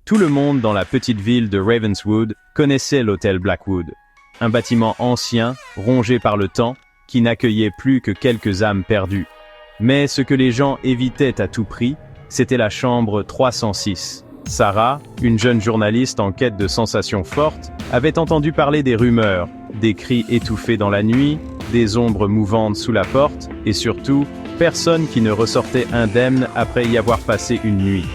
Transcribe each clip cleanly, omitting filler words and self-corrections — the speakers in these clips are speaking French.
Tout le monde dans la petite ville de Ravenswood connaissait l'hôtel Blackwood. Un bâtiment ancien, rongé par le temps, qui n'accueillait plus que quelques âmes perdues. Mais ce que les gens évitaient à tout prix, c'était la chambre 306. Sarah, une jeune journaliste en quête de sensations fortes, avait entendu parler des rumeurs, des cris étouffés dans la nuit, des ombres mouvantes sous la porte, et surtout, personne qui ne ressortait indemne après y avoir passé une nuit.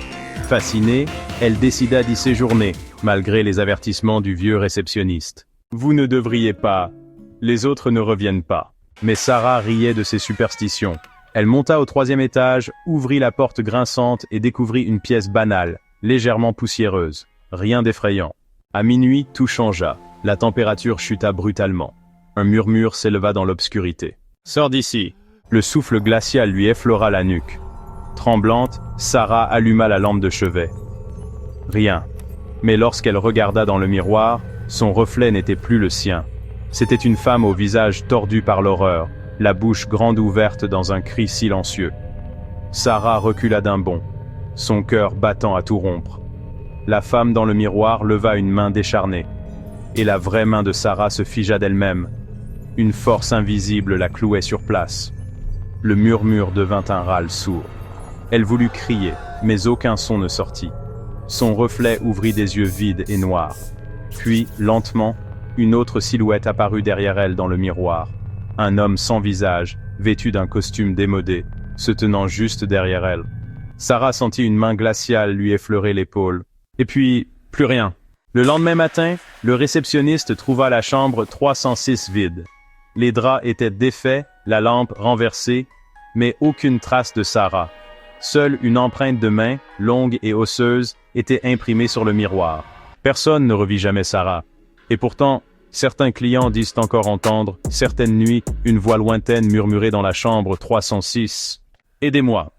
Fascinée, elle décida d'y séjourner, malgré les avertissements du vieux réceptionniste. « Vous ne devriez pas. Les autres ne reviennent pas. » Mais Sarah riait de ses superstitions. Elle monta au 3e étage, ouvrit la porte grinçante et découvrit une pièce banale, légèrement poussiéreuse. Rien d'effrayant. À minuit, tout changea. La température chuta brutalement. Un murmure s'éleva dans l'obscurité. « Sors d'ici !» Le souffle glacial lui effleura la nuque. Tremblante, Sarah alluma la lampe de chevet. Rien. Mais lorsqu'elle regarda dans le miroir, son reflet n'était plus le sien. C'était une femme au visage tordu par l'horreur, la bouche grande ouverte dans un cri silencieux. Sarah recula d'un bond, son cœur battant à tout rompre. La femme dans le miroir leva une main décharnée, et la vraie main de Sarah se figea d'elle-même. Une force invisible la clouait sur place. Le murmure devint un râle sourd. Elle voulut crier, mais aucun son ne sortit. Son reflet ouvrit des yeux vides et noirs. Puis, lentement, une autre silhouette apparut derrière elle dans le miroir. Un homme sans visage, vêtu d'un costume démodé, se tenant juste derrière elle. Sarah sentit une main glaciale lui effleurer l'épaule. Et puis, plus rien. Le lendemain matin, le réceptionniste trouva la chambre 306 vide. Les draps étaient défaits, la lampe renversée, mais aucune trace de Sarah. Seule une empreinte de main, longue et osseuse, était imprimée sur le miroir. Personne ne revit jamais Sarah. Et pourtant, certains clients disent encore entendre, certaines nuits, une voix lointaine murmurer dans la chambre 306. « Aidez-moi !